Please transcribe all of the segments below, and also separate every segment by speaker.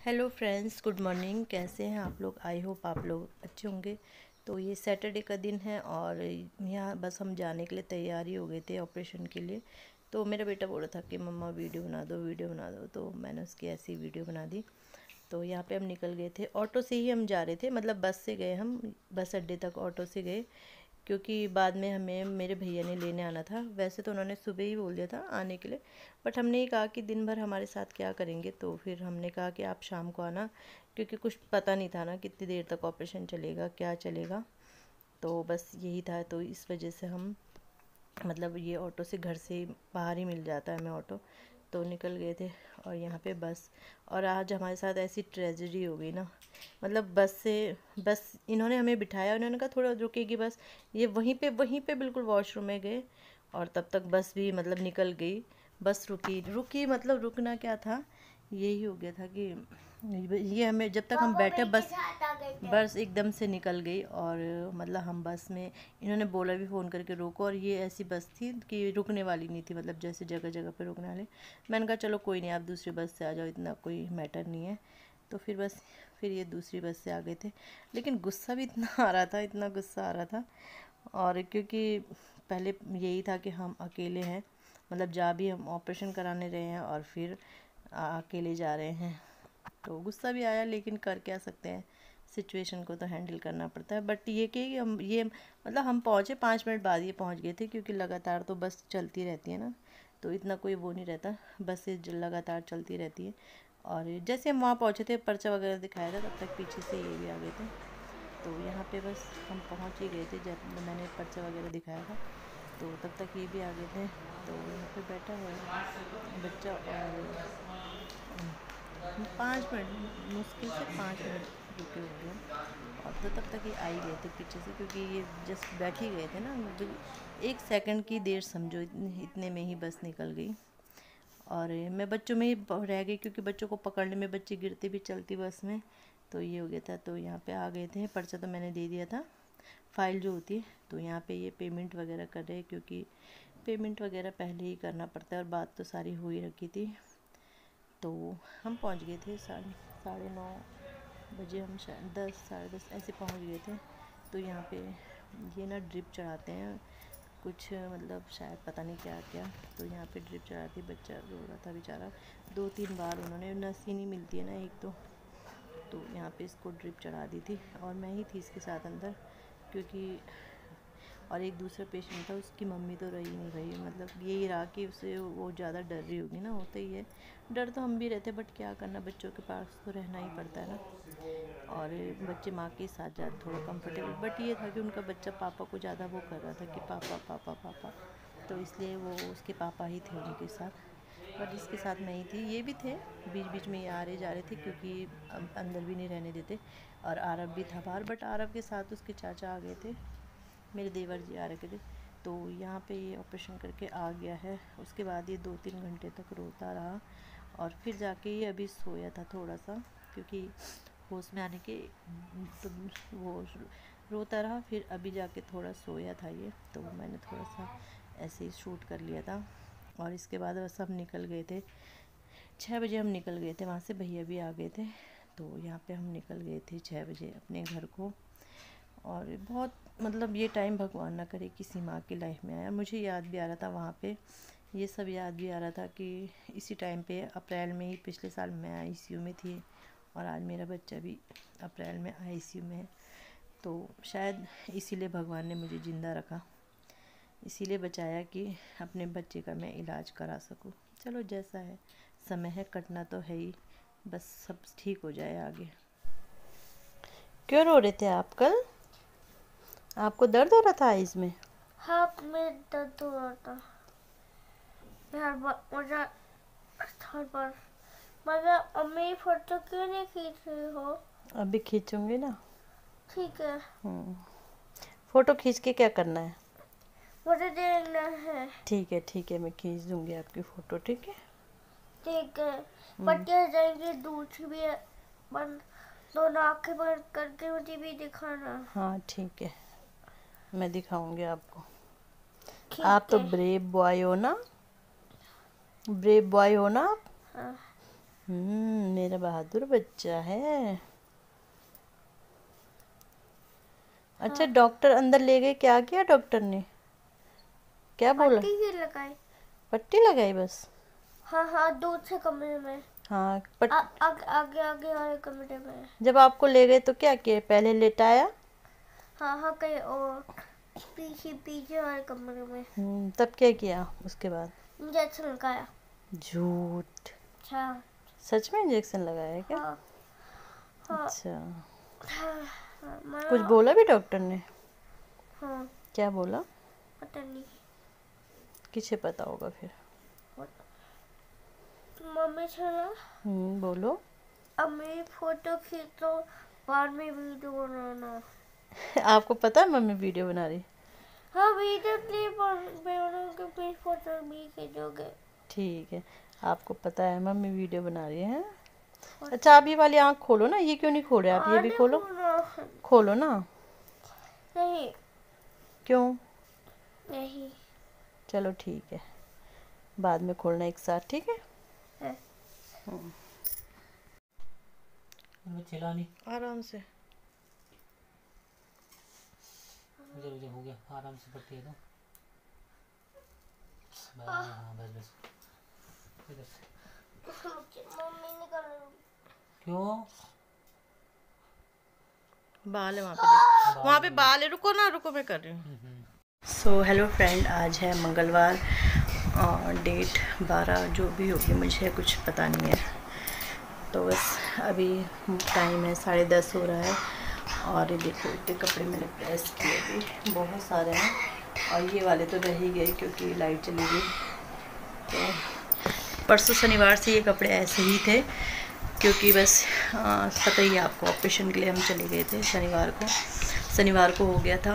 Speaker 1: Hello friends, good morning. कैसे हैं आप लोग? आई होप आप लोग अच्छे होंगे। तो ये सैटरडे का दिन है और यहाँ बस हम जाने के लिए तैयारी हो गए थे ऑपरेशन के लिए। तो मेरा बेटा बोल रहा था कि मम्मा वीडियो बना दो, वीडियो बना दो, तो मैंने उसकी ऐसी वीडियो बना दी। तो यहाँ पे हम निकल गए थे, ऑटो से ही हम जा रहे थे, मतलब बस से गए हम, बस अड्डे तक ऑटो से गए, क्योंकि बाद में हमें मेरे भैया ने लेने आना था। वैसे तो उन्होंने सुबह ही बोल दिया था आने के लिए, बट हमने ये कहा कि दिन भर हमारे साथ क्या करेंगे, तो फिर हमने कहा कि आप शाम को आना, क्योंकि कुछ पता नहीं था ना कितनी देर तक ऑपरेशन चलेगा, क्या चलेगा। तो बस यही था, तो इस वजह से हम, मतलब ये ऑटो से घर से बाहर ही मिल जाता है हमें ऑटो, तो निकल गए थे। और यहाँ पे बस, और आज हमारे साथ ऐसी ट्रेजेडी हो गई ना, मतलब बस इन्होंने हमें बिठाया, उन्होंने कहा थोड़ा रुकेगी बस, ये वहीं पे बिल्कुल वॉशरूम में गए, और तब तक बस भी मतलब निकल गई। बस रुकी रुकी, मतलब रुकना क्या था, यही हो गया था कि ये हमें, जब तक हम बैठे बस एकदम से निकल गई। और मतलब हम बस में, इन्होंने बोला भी फ़ोन करके रोको, और ये ऐसी बस थी कि रुकने वाली नहीं थी, मतलब जैसे जगह जगह पे रुकने वाले। मैंने कहा चलो कोई नहीं, आप दूसरी बस से आ जाओ, इतना कोई मैटर नहीं है। तो फिर ये दूसरी बस से आ गए थे। लेकिन गुस्सा भी इतना आ रहा था, इतना गुस्सा आ रहा था। और क्योंकि पहले यही था कि हम अकेले हैं, मतलब जा भी हम ऑपरेशन कराने रहे हैं और फिर अकेले जा रहे हैं, तो गुस्सा भी आया, लेकिन कर क्या सकते हैं, सिचुएशन को तो हैंडल करना पड़ता है। बट ये कि हम ये, मतलब हम पहुँचे 5 मिनट बाद ये पहुँच गए थे, क्योंकि लगातार तो बस चलती रहती है ना, तो इतना कोई वो नहीं रहता, बसें लगातार चलती रहती है। और जैसे हम वहाँ पहुँचे थे, पर्चा वगैरह दिखाया था, तब तक पीछे से ये भी आ गए थे। तो यहाँ पे बस हम पहुँच ही गए थे, जब मैंने पर्चा वगैरह दिखाया था, तो तब तक ये भी आ गए थे। तो यहाँ पे बैठा हुआ है बच्चा, और 5 मिनट, मुश्किल से 5 मिनट रुके होंगे हम। और तो तब तक ये आ ही गए थे पीछे से, क्योंकि ये जस्ट बैठ ही गए थे ना, 1 सेकंड की देर समझो, इतने में ही बस निकल गई। और मैं बच्चों में ही रह गई, क्योंकि बच्चों को पकड़ने में बच्चे गिरते भी चलती बस में, तो ये हो गया था। तो यहाँ पे आ गए थे, पर्चा तो मैंने दे दिया था, फ़ाइल जो होती है, तो यहाँ पे ये पेमेंट वगैरह कर रहे हैं, क्योंकि पेमेंट वगैरह पहले ही करना पड़ता है, और बात तो सारी हो ही रखी थी। तो हम पहुँच गए थे 9:30 बजे, हम शायद 10, 10:30 ऐसे पहुँच गए थे। तो यहाँ पे ये ना ड्रिप चढ़ाते हैं कुछ, मतलब शायद पता नहीं क्या क्या, तो यहाँ पे ड्रिप चढ़ाती, बच्चा रो रहा था बेचारा, 2-3 बार उन्होंने, नस ही नहीं मिलती है ना एक तो यहाँ पे इसको ड्रिप चढ़ा दी थी, और मैं ही थी इसके साथ अंदर, क्योंकि और एक दूसरा पेशेंट था, उसकी मम्मी तो रही नहीं भाई, मतलब यही रहा कि उसे वो ज़्यादा डर रही होगी ना, होता ही है, डर तो हम भी रहते, बट क्या करना, बच्चों के पास तो रहना ही पड़ता है ना। और बच्चे माँ के साथ ज़्यादा थोड़ा कंफर्टेबल, बट ये था कि उनका बच्चा पापा को ज़्यादा वो कर रहा था कि पापा पापा पापा, तो इसलिए वो उसके पापा ही थे उनके साथ, बट इसके साथ नहीं थी। ये भी थे, बीच बीच में ये आ रहे जा रहे थे, क्योंकि अंदर भी नहीं रहने देते। और आरव भी था बाहर, बट आरव के साथ उसके चाचा आ गए थे, मेरे देवर जी आ रखे थे। तो यहाँ पे ये ऑपरेशन करके आ गया है, उसके बाद ये 2-3 घंटे तक रोता रहा, और फिर जाके ये अभी सोया था थोड़ा सा, क्योंकि होश में आने के, तो वो रोता रहा, फिर अभी जाके थोड़ा सोया था ये, तो मैंने थोड़ा सा ऐसे ही शूट कर लिया था। और इसके बाद बस हम निकल गए थे, 6 बजे हम निकल गए थे वहाँ से, भैया भी आ गए थे। तो यहाँ पे हम निकल गए थे 6 बजे अपने घर को। और बहुत, मतलब ये टाइम भगवान ना करे किसी माँ की लाइफ में आया। मुझे याद भी आ रहा था वहाँ पे, ये सब याद भी आ रहा था कि इसी टाइम पे अप्रैल में ही पिछले साल मैं आईसीयू में थी, और आज मेरा बच्चा भी अप्रैल में आईसीयू में है। तो शायद इसीलिए भगवान ने मुझे ज़िंदा रखा, इसीलिए बचाया कि अपने बच्चे का मैं इलाज करा सकूं। चलो जैसा है, समय है, कटना तो है ही, बस सब ठीक हो जाए आगे। क्यों रो रहे थे आप कल? आपको दर्द हो रहा था आइज़ में?
Speaker 2: हाथ में दर्द हो रहा था यार, मुझे हर बार। मगर अम्मी फोटो क्यों नहीं खींच रही हो?
Speaker 1: अभी खींचूंगी ना।
Speaker 2: ठीक है,
Speaker 1: फ़ोटो खींच के क्या करना है?
Speaker 2: मुझे देखना है।
Speaker 1: ठीक है, मैं खींच दूंगी आपकी फ़ोटो, ठीक है।
Speaker 2: ठीक है, पट्टियाँ जाएंगी, दूसरी भी बंद, दोनों आंखें बंद करके मुझे भी दिखाना।
Speaker 1: हाँ ठीक है, मैं दिखाऊंगी आपको। आप
Speaker 2: ठीक
Speaker 1: तो
Speaker 2: है।
Speaker 1: ब्रेव बॉय हो ना, ब्रेव बॉय हो ना आप?
Speaker 2: हाँ,
Speaker 1: मेरा बहादुर बच्चा है। अच्छा, डॉक्टर अंदर ले गए, क्या किया डॉक्टर ने, क्या बोला?
Speaker 2: पट्टी ही लगाई।
Speaker 1: पट्टी लगाई बस?
Speaker 2: हाँ हाँ, दूसरे कमरे में।
Speaker 1: हाँ
Speaker 2: आगे आगे आगे वाले कमरे में।
Speaker 1: जब आपको ले गए तो क्या किया, पहले लेटाया?
Speaker 2: हाँ हाँ, कहीं और पीछे पीछे वाले कमरे में।
Speaker 1: तब क्या किया उसके बाद?
Speaker 2: इंजेक्शन लगाया।
Speaker 1: झूठ,
Speaker 2: अच्छा।
Speaker 1: सच में इंजेक्शन लगाया है क्या?
Speaker 2: हाँ हाँ
Speaker 1: अच्छा,
Speaker 2: हाँ, हाँ,
Speaker 1: कुछ बोला भी डॉक्टर ने?
Speaker 2: हाँ,
Speaker 1: क्या बोला?
Speaker 2: पता नहीं।
Speaker 1: किसे पता होगा फिर।
Speaker 2: मम्मी चला।
Speaker 1: बोलो।
Speaker 2: अब मेरी फोटो खींचो, बाद में वीडियो बनाना।
Speaker 1: आपको पता है मम्मी वीडियो बना रही?
Speaker 2: हाँ, वीडियो क्लिप बनाओगे, फिर फोटो भी खींचोगे।
Speaker 1: ठीक है, आपको पता है मम्मी वीडियो बना रही है। अच्छा, आप ये वाली आँख खोलो ना, ये क्यों नहीं खोल रहे आप? ये भी खोलो, खोलो ना।
Speaker 2: नहीं
Speaker 1: क्यों?
Speaker 2: नहीं।
Speaker 1: चलो ठीक है, बाद में खोलना एक साथ, ठीक है?
Speaker 3: चिल्ला नहीं,
Speaker 1: आराम से।
Speaker 3: मुझे हो गया, आराम से पट्टी है तो हाँ बस बस इधर से।
Speaker 2: मम्मी ने कर
Speaker 3: क्यों?
Speaker 1: बाल है वहाँ पे, वहाँ पे बाल है, रुको ना, रुको मैं कर रही हूँ। सो हेलो फ्रेंड, आज है मंगलवार और डेट 12 जो भी होगी मुझे कुछ पता नहीं है। तो बस अभी टाइम है 10:30 हो रहा है और ये देखो इतने कपड़े मैंने प्रेस किए भी, बहुत सारे हैं और ये वाले तो रह ही गए क्योंकि लाइट चली गई। तो परसों शनिवार से ये कपड़े ऐसे ही थे क्योंकि बस पता ही है आपको, ऑपरेशन के लिए हम चले गए थे शनिवार को हो गया था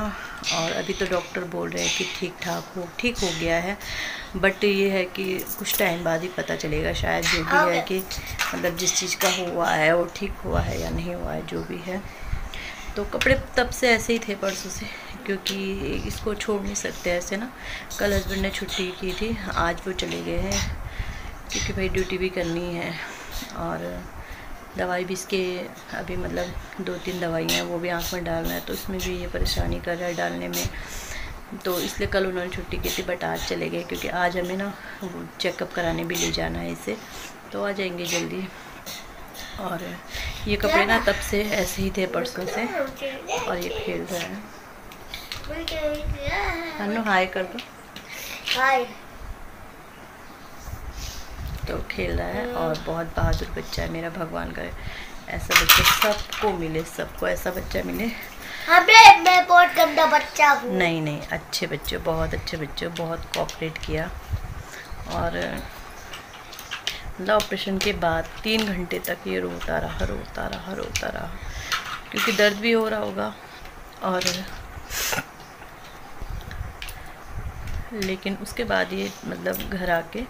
Speaker 1: और अभी तो डॉक्टर बोल रहे हैं कि ठीक हो गया है। बट ये है कि कुछ टाइम बाद ही पता चलेगा शायद, जो भी है कि मतलब जिस चीज़ का हुआ है वो ठीक हुआ है या नहीं हुआ है, जो भी है। तो कपड़े तब से ऐसे ही थे परसों से, क्योंकि इसको छोड़ नहीं सकते ऐसे ना। कल हस्बैंड ने छुट्टी की थी, आज वो चले गए हैं क्योंकि भाई ड्यूटी भी करनी है और दवाई भी इसके अभी मतलब 2-3 दवाइयाँ हैं वो भी आँख में डालना है, तो उसमें भी ये परेशानी कर रहा है डालने में। तो इसलिए कल उन्होंने छुट्टी की थी बट आज चले गए क्योंकि आज हमें ना वो चेकअप कराने भी ले जाना है इसे, तो आ जाएंगे जल्दी। और ये कपड़े ना तब से ऐसे ही थे परसों से और ये खेल रहा है। अनु हाय कर दो।
Speaker 2: हाय।
Speaker 1: तो खेल रहा है और बहुत बहादुर बच्चा है मेरा, भगवान करे ऐसा बच्चा सबको मिले, सबको ऐसा बच्चा मिले।
Speaker 2: मैं बहुत गंदा बच्चा हूँ।
Speaker 1: नहीं, अच्छे बच्चे, बहुत अच्छे बच्चे, बहुत कोऑपरेट किया। और मतलब ऑपरेशन के बाद 3 घंटे तक ये रोता रहा क्योंकि दर्द भी हो रहा होगा और लेकिन उसके बाद ये मतलब घर आके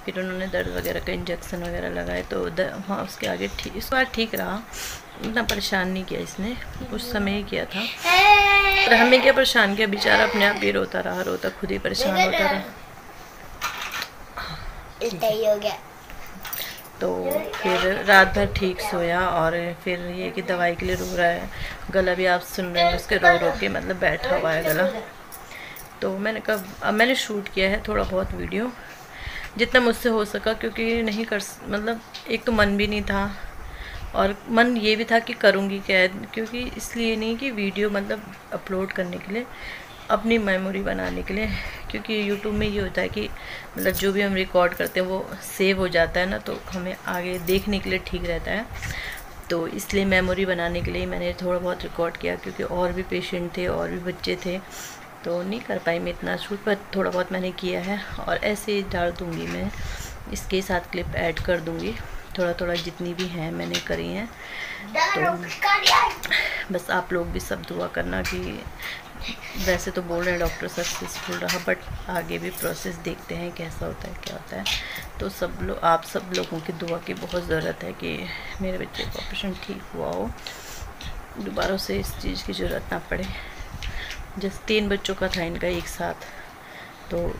Speaker 1: फिर उन्होंने दर्द वगैरह का इंजेक्शन वगैरह लगाए तो हाँ उसके आगे इस बार ठीक रहा, इतना परेशान नहीं किया इसने, उस समय ही किया था। और हमें क्या परेशान किया, बेचारा अपने आप ही रोता खुद ही परेशान होता रहा।
Speaker 2: हो गया।
Speaker 1: तो फिर रात भर ठीक सोया और फिर ये कि दवाई के लिए रो रहा है, गला भी आप सुन रहे हैं उसके रो के मतलब बैठा हुआ है गला। तो मैंने कहा अब मैंने शूट किया है थोड़ा बहुत वीडियो जितना मुझसे हो सका, क्योंकि नहीं कर मतलब एक तो मन भी नहीं था और मन ये भी था कि करूँगी क्या, क्योंकि इसलिए नहीं कि वीडियो मतलब अपलोड करने के लिए, अपनी मेमोरी बनाने के लिए, क्योंकि यूट्यूब में ये होता है कि मतलब जो भी हम रिकॉर्ड करते हैं वो सेव हो जाता है ना, तो हमें आगे देखने के लिए ठीक रहता है। तो इसलिए मेमोरी बनाने के लिए मैंने थोड़ा बहुत रिकॉर्ड किया, क्योंकि और भी पेशेंट थे और भी बच्चे थे तो नहीं कर पाई मैं इतना शूट, पर थोड़ा बहुत मैंने किया है और ऐसे ही डाल दूँगी मैं, इसके साथ क्लिप ऐड कर दूँगी थोड़ा जितनी भी हैं मैंने करी हैं। तो बस आप लोग भी सब दुआ करना कि वैसे तो बोल रहे हैं डॉक्टर सक्सेसफुल रहा, बट आगे भी प्रोसेस देखते हैं कैसा होता है क्या होता है। तो आप सब लोगों की दुआ की बहुत ज़रूरत है कि मेरे बच्चे का ऑपरेशन ठीक हुआ हो, दोबारा से इस चीज़ की ज़रूरत ना पड़े। जैसे 3 बच्चों का था इनका एक साथ, तो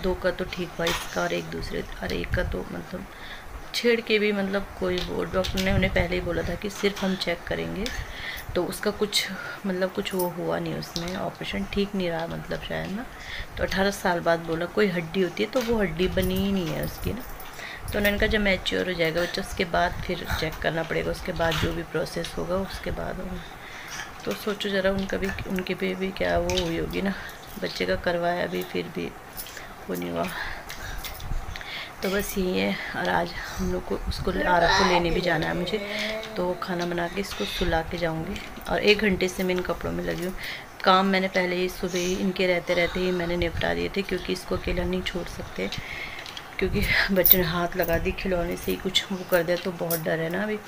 Speaker 1: 2 का तो ठीक हुआ इसका और एक का तो मतलब छेड़ के भी मतलब कोई वो डॉक्टर ने उन्हें पहले ही बोला था कि सिर्फ हम चेक करेंगे, तो उसका कुछ मतलब कुछ वो हुआ नहीं, उसमें ऑपरेशन ठीक नहीं रहा मतलब शायद ना। तो 18 साल बाद बोला कोई हड्डी होती है तो वो हड्डी बनी ही नहीं है उसकी ना। तो उन्होंने कहा जब मैच्योर हो जाएगा बच्चा उसके बाद फिर चेक करना पड़ेगा, उसके बाद जो भी प्रोसेस होगा उसके बाद होगा। तो सोचो ज़रा उनके भी क्या वो हुई होगी ना, बच्चे का करवाया अभी फिर भी वो नहीं हुआ। तो बस यही है। और आज हम लोग को उसको आरब को लेने भी जाना है मुझे, तो खाना बना के इसको सुला के जाऊंगी। और 1 घंटे से मैं इन कपड़ों में लगी हूँ। काम मैंने पहले ही सुबह ही इनके रहते ही मैंने निपटा दिए थे, क्योंकि इसको अकेला नहीं छोड़ सकते, क्योंकि बच्चे ने हाथ लगा दी खिलौने से ही कुछ वो कर दिया तो बहुत डर है ना अभी।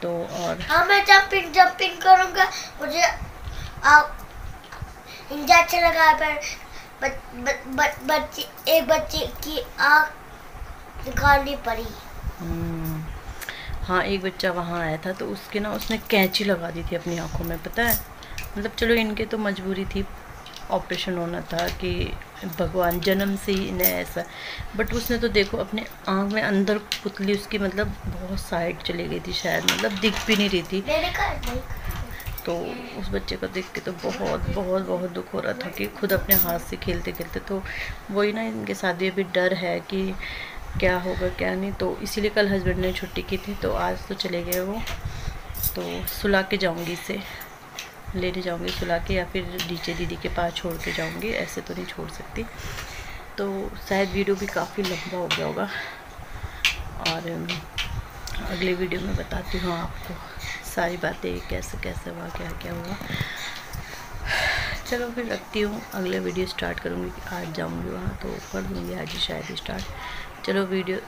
Speaker 1: तो और
Speaker 2: हाँ मैं जंपिंग करूँगा, मुझे इंजेक्शन लगा पर एक बच्चे की आँख निकालनी पड़ी।
Speaker 1: हाँ, एक बच्चा वहाँ आया था तो उसके ना उसने कैंची लगा दी थी अपनी आँखों में, पता है। मतलब चलो इनके तो मजबूरी थी, ऑपरेशन होना था कि भगवान जन्म से ही इन्हें ऐसा, बट उसने तो देखो अपने आँख में अंदर पुतली उसकी मतलब बहुत साइड चली गई थी शायद, मतलब दिख भी नहीं रही थी। तो उस बच्चे को देख के तो बहुत बहुत बहुत दुख हो रहा था कि खुद अपने हाथ से खेलते खेलते, तो वही ना इनके साथ भी अभी डर है कि क्या होगा क्या नहीं। तो इसीलिए कल हस्बैंड ने छुट्टी की थी, तो आज तो चले गए वो। तो सुला के जाऊंगी, इसे लेने जाऊंगी सुला के, या फिर नीचे दीदी के पास छोड़ के जाऊंगी, ऐसे तो नहीं छोड़ सकती। तो शायद वीडियो भी काफ़ी लंबा हो गया होगा, और अगले वीडियो में बताती हूँ आपको सारी बातें कैसे कैसे हुआ, क्या क्या हुआ। चलो फिर रखती हूँ, अगले वीडियो स्टार्ट करूँगी। आज जाऊँगी वहाँ तो कर दूँगी आज ही शायद ही स्टार्ट। चलो वीडियो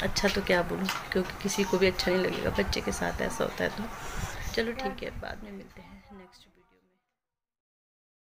Speaker 1: अच्छा तो क्या बोलूँ, क्योंकि किसी को भी अच्छा नहीं लगेगा, बच्चे के साथ ऐसा होता है। तो चलो ठीक है, बाद में मिलते हैं नेक्स्ट वीडियो।